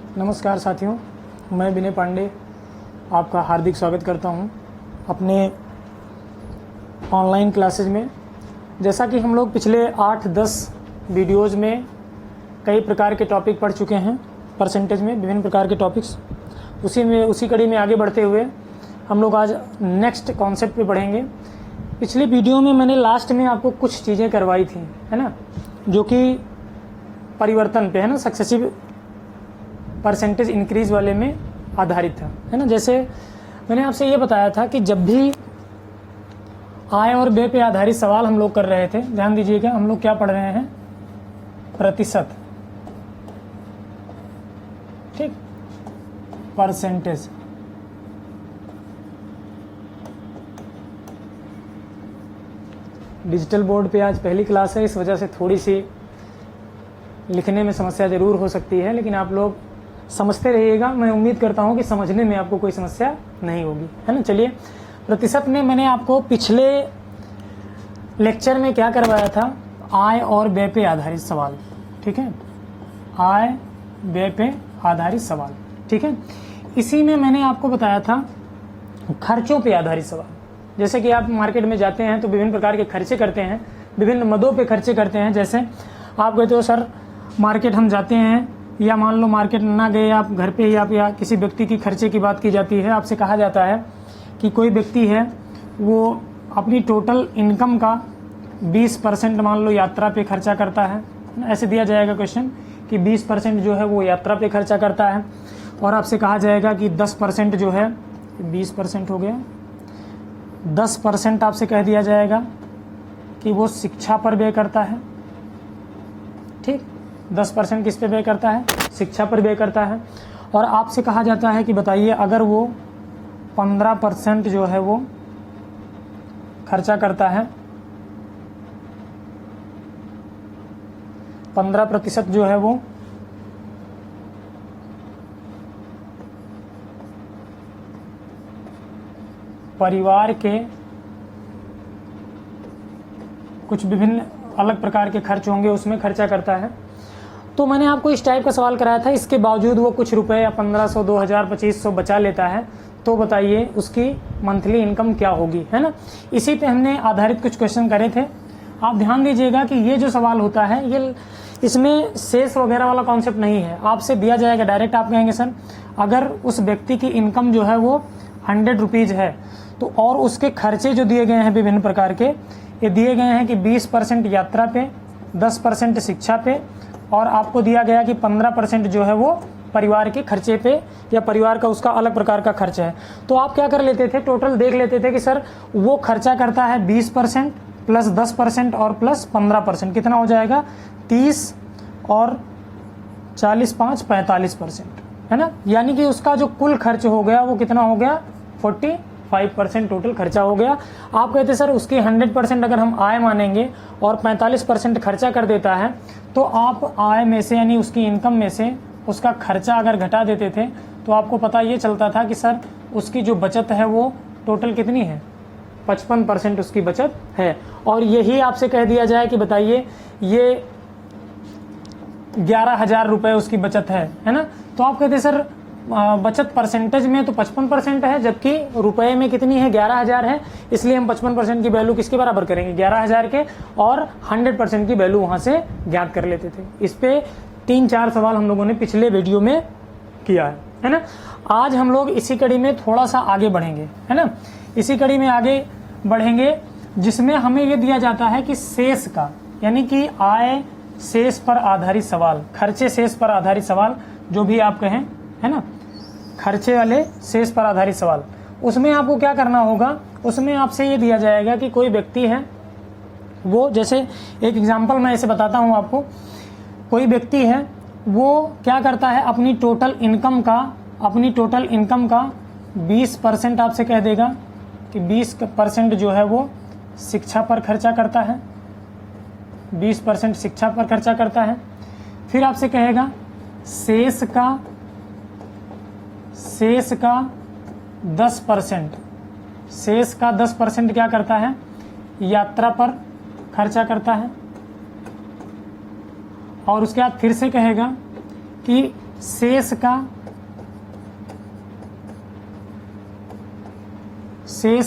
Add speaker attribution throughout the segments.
Speaker 1: नमस्कार साथियों, मैं विनय पांडे आपका हार्दिक स्वागत करता हूं अपने ऑनलाइन क्लासेज में। जैसा कि हम लोग पिछले 8-10 वीडियोज़ में कई प्रकार के टॉपिक पढ़ चुके हैं, परसेंटेज में विभिन्न प्रकार के टॉपिक्स, उसी कड़ी में आगे बढ़ते हुए हम लोग आज नेक्स्ट कॉन्सेप्ट पे बढ़ेंगे। पिछले वीडियो में मैंने लास्ट में आपको कुछ चीज़ें करवाई थी, है ना, जो कि परिवर्तन पे, है ना, सक्सेसिव परसेंटेज इंक्रीज वाले में आधारित था, है ना। जैसे मैंने आपसे ये बताया था कि जब भी आय और व्यय पे आधारित सवाल हम लोग कर रहे थे, ध्यान दीजिएगा, हम लोग क्या पढ़ रहे हैं, प्रतिशत, ठीक, परसेंटेज। डिजिटल बोर्ड पे आज पहली क्लास है, इस वजह से थोड़ी सी लिखने में समस्या ज़रूर हो सकती है, लेकिन आप लोग समझते रहिएगा। मैं उम्मीद करता हूं कि समझने में आपको कोई समस्या नहीं होगी, है ना। चलिए, प्रतिशत में मैंने आपको पिछले लेक्चर में क्या करवाया था, आय और व्यय पे आधारित सवाल, ठीक है, आय व्यय पे आधारित सवाल, ठीक है। इसी में मैंने आपको बताया था खर्चों पे आधारित सवाल। जैसे कि आप मार्केट में जाते हैं तो विभिन्न प्रकार के खर्चे करते हैं, विभिन्न मदों पे खर्चे करते हैं। जैसे आप कहते हो सर मार्केट हम जाते हैं, या मान लो मार्केट ना गए आप, घर पे ही आप, या किसी व्यक्ति की खर्चे की बात की जाती है, आपसे कहा जाता है कि कोई व्यक्ति है वो अपनी टोटल इनकम का 20% मान लो यात्रा पे खर्चा करता है। ऐसे दिया जाएगा क्वेश्चन कि 20% जो है वो यात्रा पे खर्चा करता है, और आपसे कहा जाएगा कि 10% जो है, 20% हो गया, 10% आपसे कह दिया जाएगा कि वो शिक्षा पर व्यय करता है, ठीक, 10% किस पे व्यय करता है, शिक्षा पर व्यय करता है। और आपसे कहा जाता है कि बताइए अगर वो 15% जो है वो खर्चा करता है, 15% जो है वो परिवार के कुछ विभिन्न अलग प्रकार के खर्च होंगे उसमें खर्चा करता है। तो मैंने आपको इस टाइप का सवाल कराया था, इसके बावजूद वो कुछ रुपए या 1500, 2000, 2500 बचा लेता है, तो बताइए उसकी मंथली इनकम क्या होगी, है ना। इसी पे हमने आधारित कुछ क्वेश्चन करे थे। आप ध्यान दीजिएगा कि ये जो सवाल होता है, ये इसमें शेष वगैरह वाला कॉन्सेप्ट नहीं है। आपसे दिया जाएगा डायरेक्ट, आप कहेंगे सर अगर उस व्यक्ति की इनकम जो है वो 100 रुपीज़ है, तो और उसके खर्चे जो दिए गए हैं विभिन्न प्रकार के, ये दिए गए हैं कि 20% यात्रा पे, 10% शिक्षा पे, और आपको दिया गया कि 15% जो है वो परिवार के खर्चे पे, या परिवार का उसका अलग प्रकार का खर्च है। तो आप क्या कर लेते थे, टोटल देख लेते थे कि सर वो खर्चा करता है 20% प्लस 10% और प्लस 15%, कितना हो जाएगा, 30 और 40, 5, 45%, है ना। यानी कि उसका जो कुल खर्च हो गया वो कितना हो गया, 45% टोटल खर्चा हो गया। आप कहते सर उसकी 100% अगर हम आय मानेंगे और 45% खर्चा कर देता है, तो आप आय में से यानी उसकी इनकम में से उसका खर्चा अगर घटा देते थे, तो आपको पता ये चलता था कि सर उसकी जो बचत है वो टोटल कितनी है, 55% उसकी बचत है। और यही आपसे कह दिया जाए कि बताइए ये 11,000 रुपये उसकी बचत है ना। तो आप कहते सर बचत परसेंटेज में तो 55% है, जबकि रुपए में कितनी है, 11,000 है, इसलिए हम 55% की वैल्यू किसके बराबर करेंगे, 11,000 के, और 100% की वैल्यू वहां से ज्ञात कर लेते थे। इस पे 3-4 सवाल हम लोगों ने पिछले वीडियो में किया है ना। आज हम लोग इसी कड़ी में थोड़ा सा आगे बढ़ेंगे, है ना, इसी कड़ी में आगे बढ़ेंगे, जिसमें हमें यह दिया जाता है कि शेष का, यानी कि आय शेष पर आधारित सवाल, खर्चे शेष पर आधारित सवाल, जो भी आप कहें, है ना, खर्चे वाले शेष पर आधारित सवाल, उसमें आपको क्या करना होगा, उसमें आपसे ये दिया जाएगा कि कोई व्यक्ति है वो, जैसे एक एग्जांपल मैं इसे बताता हूँ आपको, कोई व्यक्ति है वो क्या करता है, अपनी टोटल इनकम का 20% आपसे कह देगा कि 20% जो है वो शिक्षा पर खर्चा करता है, 20% शिक्षा पर खर्चा करता है। फिर आपसे कहेगा शेष का 10%, शेष का 10% क्या करता है, यात्रा पर खर्चा करता है। और उसके बाद फिर से कहेगा कि शेष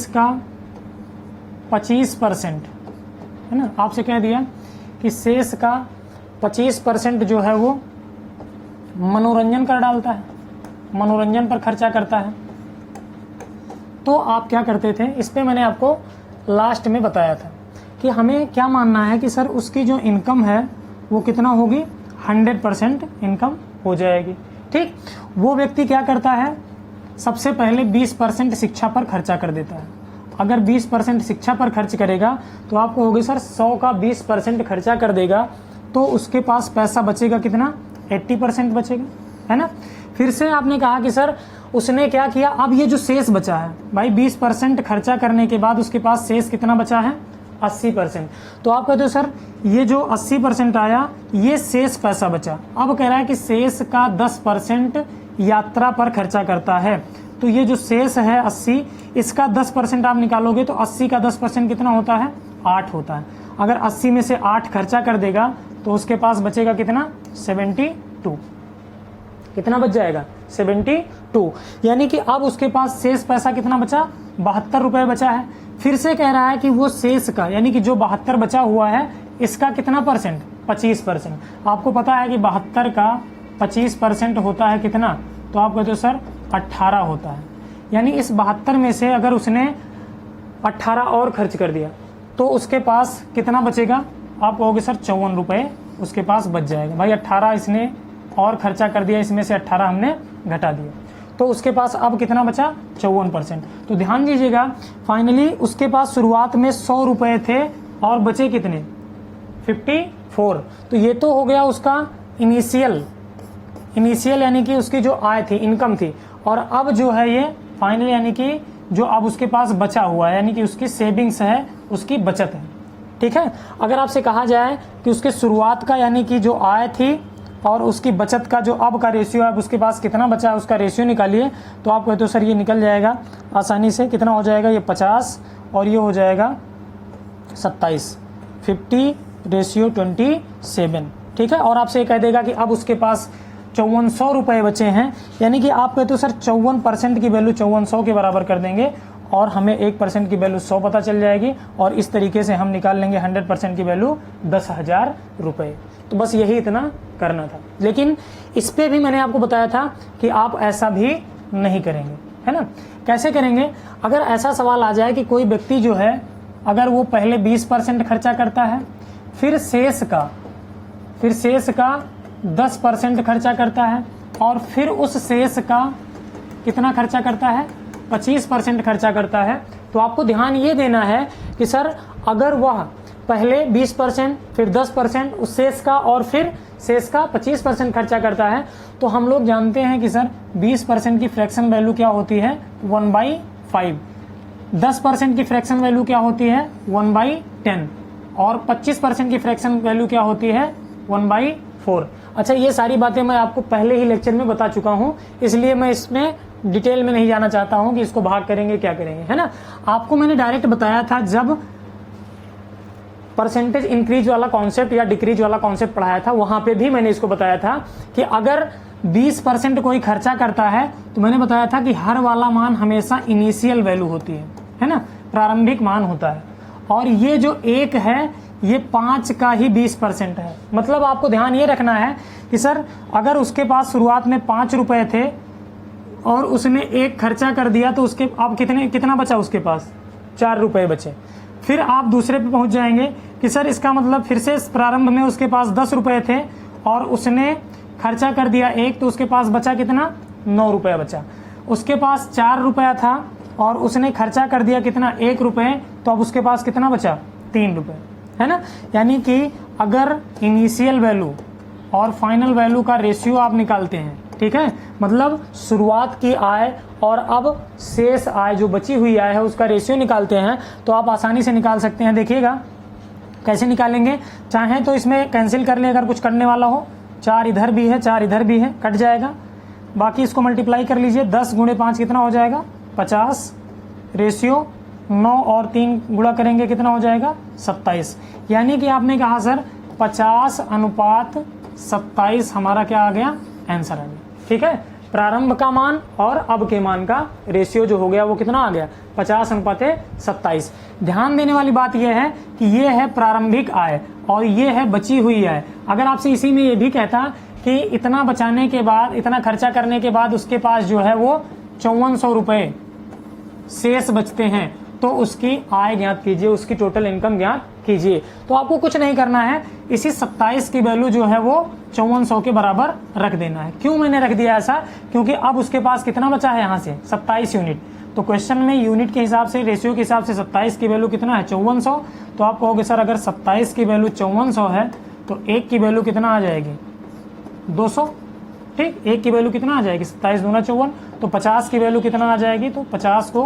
Speaker 1: का 25%, है ना, आपसे कह दिया कि शेष का 25% जो है वो मनोरंजन कर डालता है, मनोरंजन पर खर्चा करता है। तो आप क्या करते थे, इस पे मैंने आपको लास्ट में बताया था कि हमें क्या मानना है कि सर उसकी जो इनकम है वो कितना होगी, 100% इनकम हो जाएगी। ठीक, वो व्यक्ति क्या करता है, सबसे पहले 20% शिक्षा पर खर्चा कर देता है। अगर 20% शिक्षा पर खर्च करेगा तो आपको होगी सर 100 का 20% खर्चा कर देगा तो उसके पास पैसा बचेगा कितना, 80% बचेगा, है ना। फिर से आपने कहा कि सर उसने क्या किया, अब ये जो शेष बचा है भाई 20% खर्चा करने के बाद उसके पास शेष कितना बचा है, 80%। तो आप कहते हो सर ये जो 80% आया ये शेष पैसा बचा। अब कह रहा है कि शेष का 10% यात्रा पर खर्चा करता है। तो ये जो शेष है 80, इसका 10% आप निकालोगे तो 80 का 10% कितना होता है, 8 होता है। अगर 80 में से 8 खर्चा कर देगा तो उसके पास बचेगा कितना, 72। कितना बच जाएगा, 72। यानी कि अब उसके पास शेष पैसा कितना बचा, 72 रुपए बचा है। फिर से कह रहा है कि वो शेष का, यानी कि जो 72 बचा हुआ है इसका कितना परसेंट, 25%। आपको पता है कि 72 का 25% होता है कितना, तो आप कहते हो सर 18 होता है। यानी इस 72 में से अगर उसने 18 और खर्च कर दिया तो उसके पास कितना बचेगा, आप कहोगे सर 54 रुपये उसके पास बच जाएगा। भाई 18 इसने और खर्चा कर दिया, इसमें से 18 हमने घटा दिया, तो उसके पास अब कितना बचा, 54%। तो ध्यान दीजिएगा, फाइनली उसके पास शुरुआत में 100 रुपये थे और बचे कितने, 54। तो ये तो हो गया उसका इनिशियल यानी कि उसकी जो आय थी, इनकम थी। और अब जो है ये फाइनल यानी कि जो अब उसके पास बचा हुआ है, यानी कि उसकी सेविंग्स है, उसकी बचत है। ठीक है, अगर आपसे कहा जाए कि उसके शुरुआत का यानी कि जो आय थी और उसकी बचत का जो अब का रेशियो है, उसके पास कितना बचा है उसका रेशियो निकालिए, तो आप कहते हो सर ये निकल जाएगा आसानी से। कितना हो जाएगा, ये 50 और ये हो जाएगा 27, 50:27। ठीक है, और आपसे ये कह देगा कि अब उसके पास 5400 रुपये बचे हैं, यानी कि आप कहते हो सर 54% की वैल्यू 5400 के बराबर कर देंगे और हमें 1% की वैल्यू 100 पता चल जाएगी, और इस तरीके से हम निकाल लेंगे 100% की वैल्यू 10,000 रुपये। तो बस यही इतना करना था। लेकिन इस पे भी मैंने आपको बताया था कि आप ऐसा भी नहीं करेंगे, है ना। कैसे करेंगे, अगर ऐसा सवाल आ जाए कि कोई व्यक्ति जो है अगर वो पहले 20% खर्चा करता है, फिर शेष का 10% खर्चा करता है और फिर उस शेष का कितना खर्चा करता है, 25% खर्चा करता है, तो आपको ध्यान ये देना है कि सर अगर वह पहले 20%, फिर 10% उस शेष का और फिर शेष का 25% खर्चा करता है, तो हम लोग जानते हैं कि सर 20% की फ्रैक्शन वैल्यू क्या होती है, 1/5। 10% की फ्रैक्शन वैल्यू क्या होती है, 1/10। और 25% की फ्रैक्शन वैल्यू क्या होती है, 1/4। अच्छा, ये सारी बातें मैं आपको पहले ही लेक्चर में बता चुका हूँ, इसलिए मैं इसमें डिटेल में नहीं जाना चाहता हूँ कि इसको भाग करेंगे क्या करेंगे, है ना। आपको मैंने डायरेक्ट बताया था जब परसेंटेज इंक्रीज वाला कॉन्सेप्ट या डिक्रीज वाला कॉन्सेप्ट पढ़ाया था, वहां पे भी मैंने इसको बताया था कि अगर 20% कोई खर्चा करता है तो मैंने बताया था कि हर वाला मान हमेशा इनिशियल वैल्यू होती है ना, प्रारंभिक मान होता है। और ये जो 1 है ये 5 का ही 20% है। मतलब आपको ध्यान ये रखना है कि सर अगर उसके पास शुरुआत में 5 रुपए थे और उसने 1 खर्चा कर दिया तो उसके अब कितना बचा, उसके पास 4 रुपए बचे। फिर आप दूसरे पे पहुंच जाएंगे कि सर इसका मतलब फिर से प्रारंभ में उसके पास 10 रुपए थे और उसने खर्चा कर दिया 1, तो उसके पास बचा कितना, 9 रुपया बचा। उसके पास 4 रुपया था और उसने खर्चा कर दिया कितना, 1 रुपये, तो अब उसके पास कितना बचा, 3 रुपये, है ना। यानी कि अगर इनिशियल वैल्यू और फाइनल वैल्यू का रेशियो आप निकालते हैं, ठीक है, मतलब शुरुआत की आय और अब शेष आय जो बची हुई आय है उसका रेशियो निकालते हैं, तो आप आसानी से निकाल सकते हैं। देखिएगा कैसे निकालेंगे, चाहें तो इसमें कैंसिल कर लें अगर कुछ करने वाला हो, 4 इधर भी है 4 इधर भी है, कट जाएगा। बाकी इसको मल्टीप्लाई कर लीजिए, 10 × 5 कितना हो जाएगा, 50, रेशियो 9 और 3 गुणा करेंगे कितना हो जाएगा, 27। यानी कि आपने कहा सर 50:27 हमारा क्या आ गया, आंसर आ गया। ठीक है, प्रारंभ का मान और अब के मान का रेशियो जो हो गया वो कितना आ गया 50:27। ध्यान देने वाली बात यह है कि ये है प्रारंभिक आय और ये है बची हुई आय। अगर आपसे इसी में ये भी कहता कि इतना बचाने के बाद, इतना खर्चा करने के बाद उसके पास जो है वो 5400 रुपए शेष बचते हैं, तो उसकी आय ज्ञात कीजिए, उसकी टोटल इनकम ज्ञात कीजिए। तो आपको कुछ नहीं करना है, इसी 27 की वैल्यू जो है वो 5400 के बराबर रख देना है। क्यों मैंने रख दिया ऐसा, क्योंकि अब उसके पास कितना बचा है यहाँ से 27 यूनिट। तो क्वेश्चन में यूनिट के हिसाब से, रेशियो के हिसाब से 27 की वैल्यू कितना है 5400। तो आप कहोगे सर अगर 27 की वैल्यू 5400 है तो 1 की वैल्यू कितना आ जाएगी 200। ठीक, 1 की वैल्यू कितना आ जाएगी 27 दूना 54। तो 50 की वैल्यू कितना आ जाएगी, तो 50 को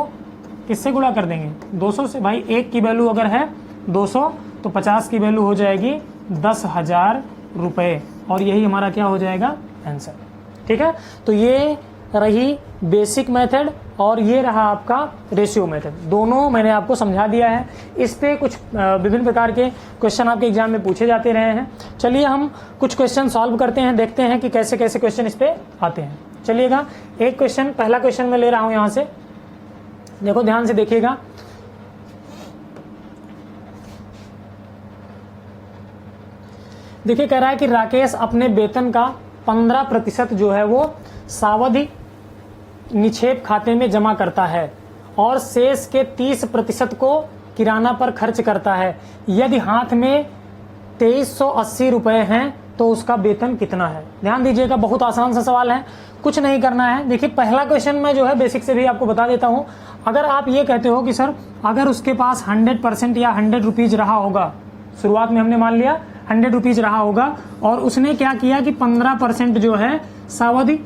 Speaker 1: किससे गुणा कर देंगे 200 से। भाई 1 की वैल्यू अगर है 200 तो 50 की वैल्यू हो जाएगी 10,000 रुपये, और यही हमारा क्या हो जाएगा आंसर। ठीक है, तो ये रही बेसिक मेथड और ये रहा आपका रेशियो मेथड, दोनों मैंने आपको समझा दिया है। इस पे कुछ विभिन्न प्रकार के क्वेश्चन आपके एग्जाम में पूछे जाते रहे हैं। चलिए हम कुछ क्वेश्चन सॉल्व करते हैं, देखते हैं कि कैसे कैसे क्वेश्चन इस पे आते हैं। चलिएगा, एक क्वेश्चन, पहला क्वेश्चन मैं ले रहा हूं यहां से, देखो ध्यान से देखिएगा। देखिए कह रहा है कि राकेश अपने वेतन का 15% जो है वो सावधि निक्षेप खाते में जमा करता है और शेष के 30% को किराना पर खर्च करता है। यदि हाथ में 2380 रुपए हैं तो उसका वेतन कितना है। ध्यान दीजिएगा, बहुत आसान सा सवाल है, कुछ नहीं करना है। देखिए पहला क्वेश्चन मैं जो है बेसिक से भी आपको बता देता हूं। अगर आप ये कहते हो कि सर अगर उसके पास 100% या 100 रुपीज रहा होगा, शुरुआत में हमने मान लिया 100 रुपीज रहा होगा और उसने क्या किया कि 15% जो है सावधि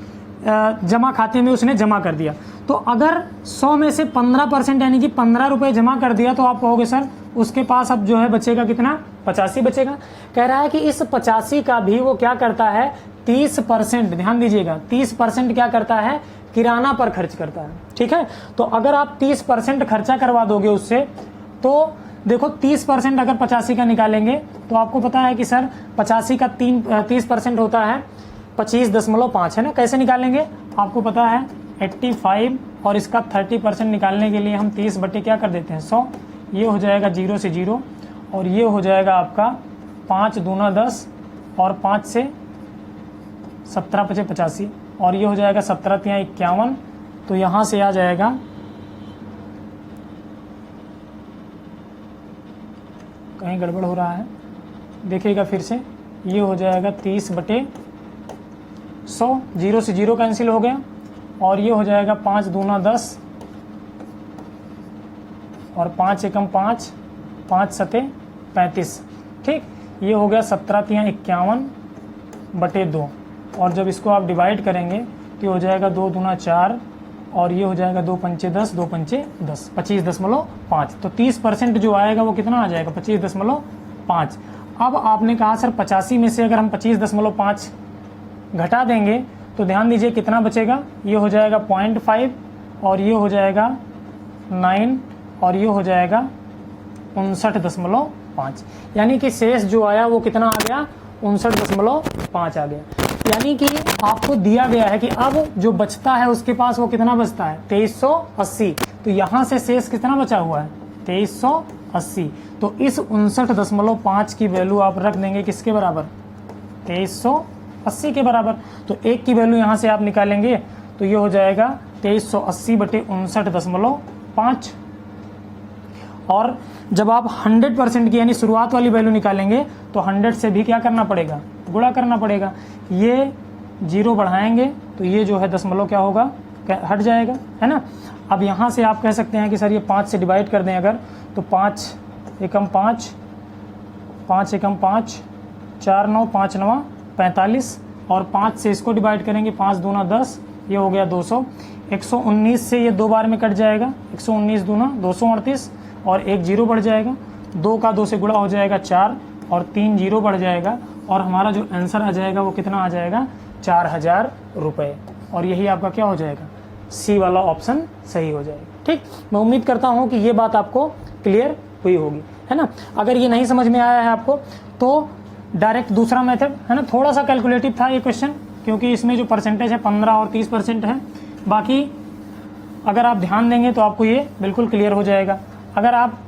Speaker 1: जमा खाते में उसने जमा कर दिया। तो अगर 100 में से 15% यानी कि 15 रुपए जमा कर दिया तो आप कहोगे सर उसके पास अब जो है बचेगा कितना 85 बचेगा। कह रहा है कि इस 85 का भी वो क्या करता है 30%, ध्यान दीजिएगा 30% क्या करता है किराना पर खर्च करता है। ठीक है, तो अगर आप 30% खर्चा करवा दोगे उससे, तो देखो 30% अगर 85 का निकालेंगे तो आपको पता है कि सर 85 का 30% होता है 25.5 है ना। कैसे निकालेंगे आपको पता है 85 और इसका 30% निकालने के लिए हम 30 बटे क्या कर देते हैं 100। ये हो जाएगा 0 से 0 और ये हो जाएगा आपका 5 दूना 10 और 5 से 17 पचे 85 और ये हो जाएगा 17 तिया 51। तो यहाँ से आ जाएगा कहीं गड़बड़ हो रहा है, देखिएगा फिर से, ये हो जाएगा 30 बटे 100, 0 से 0 कैंसिल हो गया और ये हो जाएगा 5 दूना 10 और 5 एकम 5, 5 सते 35। ठीक, ये हो गया 17 तिया 51 बटे 2 और जब इसको आप डिवाइड करेंगे तो ये हो जाएगा 2 दूना 4 और ये हो जाएगा 2 पंचे 10, 2 पंचे 10, 25.5। तो 30% जो आएगा वो कितना आ जाएगा 25.5। अब आपने कहा सर 85 में से अगर हम 25.5 घटा देंगे तो ध्यान दीजिए कितना बचेगा, ये हो जाएगा 0.5 और ये हो जाएगा 9 और ये हो जाएगा 59.5, यानी कि शेष जो आया वो कितना आ गया 59.5 आ गया। यानी कि आपको दिया गया है कि अब जो बचता है उसके पास वो कितना बचता है 2380। तो यहाँ से शेष कितना बचा हुआ है 2380। तो इस 59.5 की वैल्यू आप रख देंगे किसके बराबर 2380 के बराबर। तो 1 की वैल्यू यहाँ से आप निकालेंगे तो ये हो जाएगा 2380 बटे 59.5। और जब आप 100% की यानी शुरुआत वाली वैल्यू निकालेंगे तो 100 से भी क्या करना पड़ेगा गुणा करना पड़ेगा। ये 0 बढ़ाएंगे तो ये जो है दशमलव क्या होगा हट जाएगा, है ना। अब यहाँ से आप कह सकते हैं कि सर ये 5 से डिवाइड कर दें अगर, तो 5 एकम 5, 5 एकम 5, 4 9 5 9 45 और 5 से इसको डिवाइड करेंगे 5 दूना 10, ये हो गया 200। 119 से ये 2 बार में कट जाएगा, 119 दूना 238 और 1 0 बढ़ जाएगा, 2 का 2 से गुणा हो जाएगा 4 और 3 0 बढ़ जाएगा और हमारा जो आंसर आ जाएगा वो कितना आ जाएगा 4000 रुपये। और यही आपका क्या हो जाएगा सी वाला ऑप्शन सही हो जाएगा। ठीक, मैं उम्मीद करता हूँ कि ये बात आपको क्लियर हुई होगी, है ना। अगर ये नहीं समझ में आया है आपको तो डायरेक्ट दूसरा मेथड, है ना, थोड़ा सा कैलकुलेटिव था ये क्वेश्चन, क्योंकि इसमें जो परसेंटेज है 15 और 30% है। बाकी अगर आप ध्यान देंगे तो आपको ये बिल्कुल क्लियर हो जाएगा। अगर आप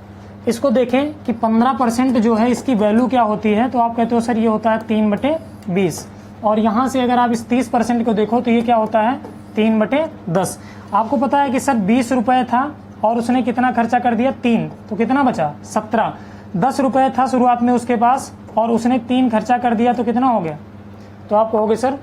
Speaker 1: इसको देखें कि 15% जो है इसकी वैल्यू क्या होती है, तो आप कहते हो सर ये होता है 3/20, और यहाँ से अगर आप इस 30% को देखो तो ये क्या होता है 3/10। आपको पता है कि सर 20 रुपये था और उसने कितना खर्चा कर दिया 3, तो कितना बचा 17। 10 रुपये था शुरुआत में उसके पास और उसने 3 खर्चा कर दिया तो कितना हो गया, तो आप कहोगे सर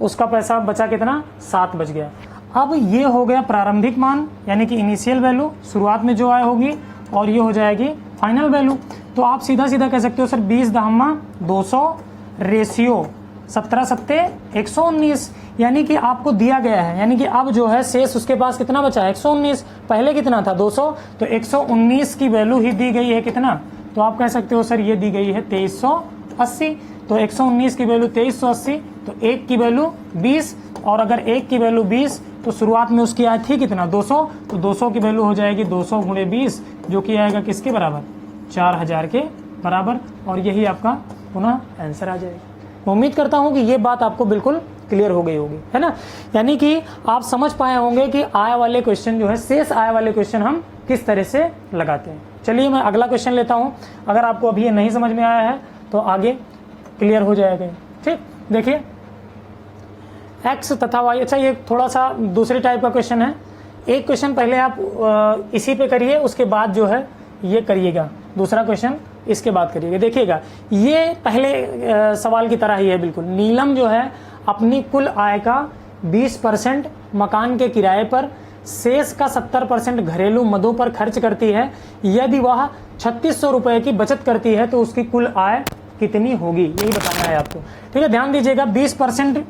Speaker 1: उसका पैसा बचा कितना 7 बच गया। अब ये हो गया प्रारंभिक मान यानी कि इनिशियल वैल्यू, शुरुआत में जो आय होगी, और ये हो जाएगी फाइनल वैल्यू। तो आप सीधा सीधा कह सकते हो सर 20/200 रेशियो 17 सत्ते 119, यानी कि आपको दिया गया है, यानी कि अब जो है शेष उसके पास कितना बचा है 119, पहले कितना था 200, तो 119 की वैल्यू ही दी गई है कितना, तो आप कह सकते हो सर ये दी गई है 2380। तो 119 की वैल्यू 2380, तो 1 की वैल्यू 20, और अगर 1 की वैल्यू 20 तो शुरुआत में उसकी आय थी कितना 200, तो 200 की वैल्यू हो जाएगी 200 × 20, जो कि आएगा किसके बराबर 4000 के बराबर, और यही आपका पुनः आंसर आ जाएगा। उम्मीद करता हूं कि ये बात आपको बिल्कुल क्लियर हो गई होगी, है ना। यानी कि आप समझ पाए होंगे कि आय वाले क्वेश्चन जो है, शेष आय वाले क्वेश्चन हम किस तरह से लगाते हैं। चलिए मैं अगला क्वेश्चन लेता हूं। अगर आपको अभी ये नहीं समझ में आया है तो आगे क्लियर हो जाएगा। ठीक, देखिए x तथा y, अच्छा ये थोड़ा सा दूसरे टाइप का क्वेश्चन है। एक क्वेश्चन पहले आप इसी पे करिए, उसके बाद जो है ये करिएगा, दूसरा क्वेश्चन इसके बाद करिएगा। देखिएगा ये पहले सवाल की तरह ही है बिल्कुल। नीलम जो है अपनी कुल आय का 20% मकान के किराए पर, शेष का 70% घरेलू मदों पर खर्च करती है। यदि वह 3600 रुपए की बचत करती है तो उसकी कुल आय कितनी होगी, यही बताना है आपको। ठीक है, ध्यान दीजिएगा 20%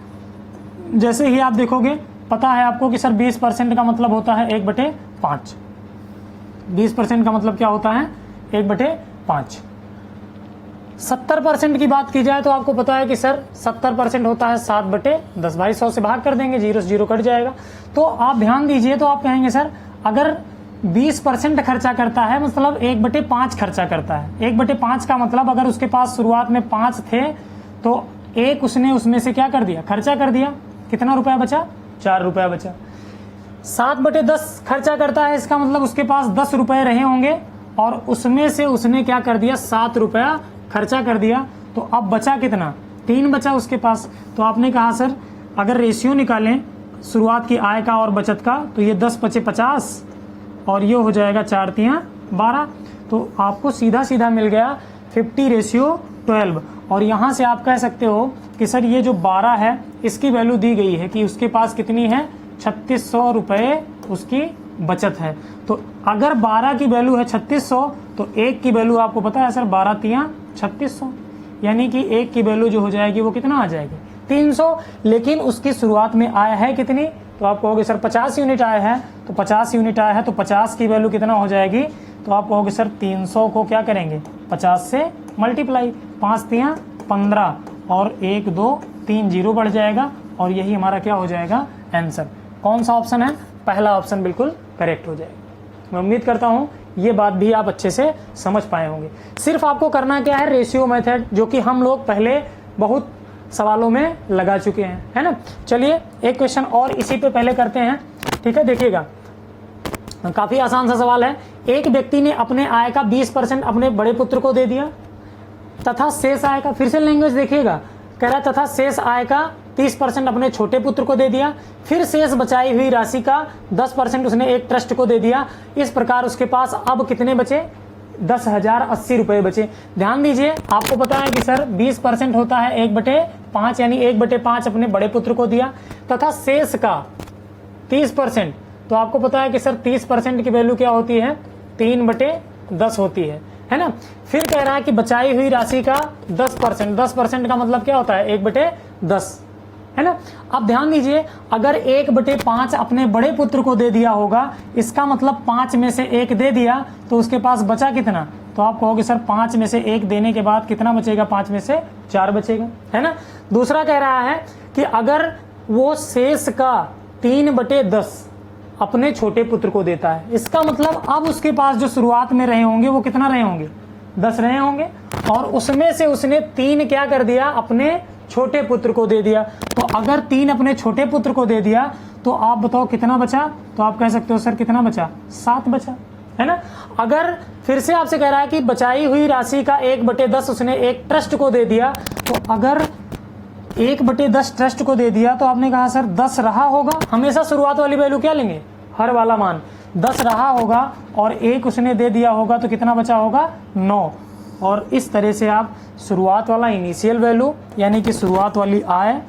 Speaker 1: जैसे ही आप देखोगे, पता है आपको कि सर 20% का मतलब होता है 1/5। 20% का मतलब क्या होता है 1/5। 70% की बात की जाए तो आपको पता है कि सर 70% होता है 7/10। भाई 100 से भाग कर देंगे, 0 से 0 कट जाएगा। तो आप ध्यान दीजिए, तो आप कहेंगे सर अगर 20% खर्चा करता है मतलब 1/5 खर्चा करता है। 1/5 का मतलब अगर उसके पास शुरुआत में 5 थे तो एक उसने उसमें से क्या कर दिया, खर्चा कर दिया। कितना रुपया बचा, 4 रुपया बचा। 7/10 खर्चा करता है, इसका मतलब उसके पास 10 रुपए रहे होंगे और उसमें से उसने क्या कर दिया 7 रुपया खर्चा कर दिया। तो अब बचा कितना, 3 बचा उसके पास। तो आपने कहा सर अगर रेशियो निकालें शुरुआत की आय का और बचत का, तो ये 10 × 50 और ये हो जाएगा 4 × 3 = 12। तो आपको सीधा सीधा मिल गया 50:12। और यहाँ से आप कह सकते हो कि सर ये जो 12 है इसकी वैल्यू दी गई है कि उसके पास कितनी है 3600 रुपये उसकी बचत है। तो अगर 12 की वैल्यू है 3600 तो 1 की वैल्यू आपको पता है सर 12 × 3 = 3600, यानी कि 1 की वैल्यू जो हो जाएगी वो कितना आ जाएगी 300। लेकिन उसकी शुरुआत में आय है कितनी, तो आप कहोगे सर 50 यूनिट आय है, तो 50 यूनिट आय है तो 50 की वैल्यू कितना हो जाएगी, तो आप कहोगे सर 300 को क्या करेंगे 50 से मल्टीप्लाई, 5 × 3 = 15 और 1 2 3 0 बढ़ जाएगा और यही हमारा क्या हो जाएगा आंसर। कौन सा ऑप्शन है, पहला ऑप्शन बिल्कुल करेक्ट हो जाएगा। मैं उम्मीद करता हूँ ये बात भी आप अच्छे से समझ पाए होंगे। सिर्फ आपको करना क्या है, रेशियो मेथड, जो कि हम लोग पहले बहुत सवालों में लगा चुके हैं, है ना। चलिए एक क्वेश्चन और इसी पे पहले करते हैं। ठीक है, देखिएगा काफी आसान सा सवाल है। एक व्यक्ति ने अपने आय का 20% अपने बड़े पुत्र को दे दिया तथा शेष आय का, फिर से लैंग्वेज देखिएगा, कह रहा तथा शेष आय का 30% अपने छोटे पुत्र को दे दिया, फिर शेष बचाई हुई राशि का 10% उसने एक ट्रस्ट को दे दिया। इस प्रकार उसके पास अब कितने बचे 10,080 रुपए बचे। ध्यान दीजिए, आपको पता है कि सर 20% होता है 1/5, यानी 1/5 अपने बड़े पुत्र को दिया तथा शेष का 30%, तो आपको पता है कि सर 30% की वैल्यू क्या होती है 3/10 होती है ना। फिर कह रहा है कि बचाई हुई राशि का 10%, 10% का मतलब क्या होता है 1/10, है ना। अब ध्यान दीजिए, अगर 1/5 अपने बड़े पुत्र को दे दिया होगा, इसका मतलब 5 में से 1 दे दिया, तो उसके पास बचा कितना, तो आप कहोगे सर 5 में से 1 देने के बाद कितना बचेगा, 5 में से 4 बचेगा, है ना। दूसरा कह रहा है कि अगर वो शेष का 3/10 अपने छोटे पुत्र को देता है, इसका मतलब अब उसके पास जो शुरुआत में रहे होंगे वो कितना रहे होंगे 10 रहे होंगे, और उसमें से उसने 3 क्या कर दिया अपने छोटे पुत्र को दे दिया। तो अगर 3 अपने छोटे पुत्र को दे दिया तो आप बताओ कितना बचा? तो आप कह सकते हो सर कितना बचा? 7 बचा, है ना। अगर फिर से आपसे कह रहा है कि बचाई हुई राशि का 1/10 उसने एक ट्रस्ट को दे दिया, तो अगर 1/10 ट्रस्ट को दे दिया तो आपने कहा सर 10 रहा होगा। हमेशा शुरुआत वाली वैल्यू क्या लेंगे? हर वाला मान 10 रहा होगा और 1 उसने दे दिया होगा तो कितना बचा होगा? 9। और इस तरह से आप शुरुआत वाला इनिशियल वैल्यू यानी कि शुरुआत वाली आय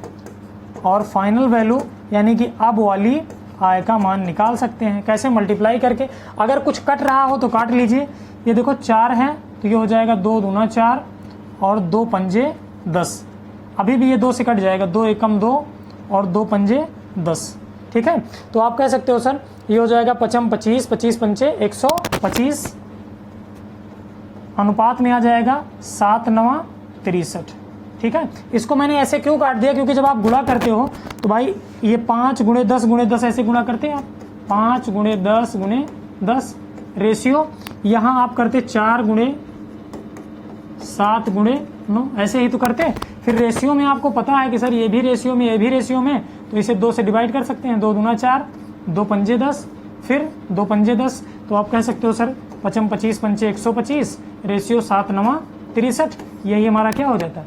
Speaker 1: और फाइनल वैल्यू यानी कि अब वाली आय का मान निकाल सकते हैं। कैसे? मल्टीप्लाई करके। अगर कुछ कट रहा हो तो काट लीजिए। ये देखो 4 है तो ये हो जाएगा 2 दूना 4 और 2 पंजे 10। अभी भी ये 2 से कट जाएगा, 2 एकम 2 और 2 पंजे 10। ठीक है, तो आप कह सकते हो सर ये हो जाएगा 55 25 25 पंचे 125 अनुपात में आ जाएगा 7 9 63। ठीक है, इसको मैंने ऐसे क्यों काट दिया? क्योंकि जब आप गुणा करते हो तो भाई ये 5 × 10 × 10 ऐसे गुणा करते हैं आप, 5 × 10 × 10 रेशियो। यहाँ आप करते 4 × 7 × 9 ऐसे ही तो करते। फिर रेशियो में आपको पता है कि सर ये भी रेशियो में, ये भी रेशियो में, तो इसे 2 से डिवाइड कर सकते हैं। 2 दूना 4, 2 पंजे 10, फिर 2 पंजे 10। तो आप कह सकते हो सर 55 25 पंचे 125 रेशियो 7 9 63। यही हमारा क्या हो जाता है?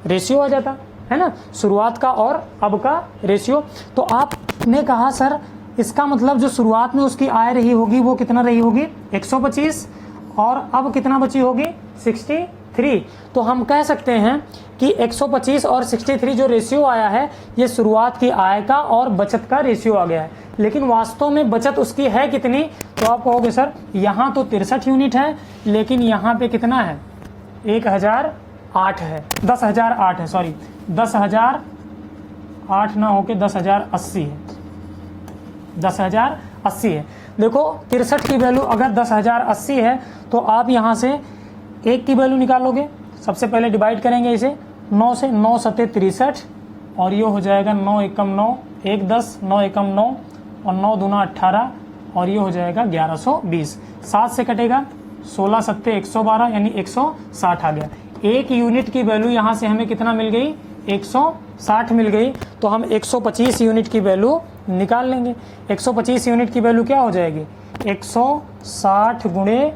Speaker 1: रेशियो आ जाता है ना, शुरुआत का और अब का रेशियो। तो आपने कहा सर इसका मतलब जो शुरुआत में उसकी आय रही होगी वो कितना रही होगी? 125 और अब कितना बची होगी? 63। तो हम कह सकते हैं कि 125 और 63 जो रेशियो आया है ये शुरुआत की आय का और बचत का रेशियो आ गया है। लेकिन वास्तव में बचत उसकी है कितनी? तो आप कहोगे सर यहाँ तो 63 यूनिट है लेकिन यहाँ पे कितना है? 1008 है, 10,008 है, सॉरी 10,008 ना होके 10,080 है, 10,080 है। देखो 63 की वैल्यू अगर 10,080 है तो आप यहाँ से 1 की वैल्यू निकालोगे। सबसे पहले डिवाइड करेंगे इसे 9 से, 9 सत्ते 63 और ये हो जाएगा 9 एकम 9 1 10, 9 एकम 9 और 9 दूना 18 और ये हो जाएगा 1120। 7 से कटेगा 16 सत्ते 112 यानी 160 आ गया। 1 यूनिट की वैल्यू यहाँ से हमें कितना मिल गई? 160 मिल गई। तो हम 125 यूनिट की वैल्यू निकाल लेंगे। 125 यूनिट की वैल्यू क्या हो जाएगी? 160 ×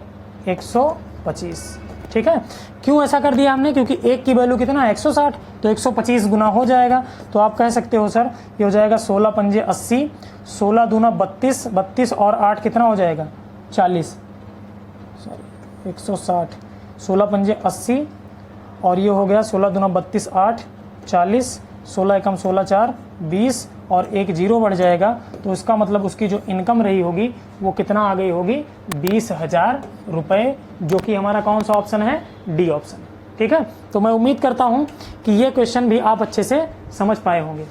Speaker 1: 125। ठीक है, क्यों ऐसा कर दिया हमने? क्योंकि 1 की वैल्यू कितना है? 160, तो 125 गुना हो जाएगा। तो आप कह सकते हो सर ये हो जाएगा 16 पंजे 80, 16 दूना 32, 32 और 8 कितना हो जाएगा? 40, सॉरी 160, 16 पंजे 80 और ये हो गया 16 दूना 32 8 40, 16 एकम 16 4 20 और 1 0 बढ़ जाएगा। तो इसका मतलब उसकी जो इनकम रही होगी वो कितना आ गई होगी? 20,000 रुपये, जो कि हमारा कौन सा ऑप्शन है? D option. ठीक है, तो मैं उम्मीद करता हूं कि ये क्वेश्चन भी आप अच्छे से समझ पाए होंगे।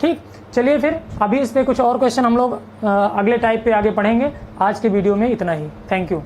Speaker 1: ठीक, चलिए फिर अभी इस पे कुछ और क्वेश्चन हम लोग अगले टाइप पे आगे पढ़ेंगे। आज के वीडियो में इतना ही। Thank you.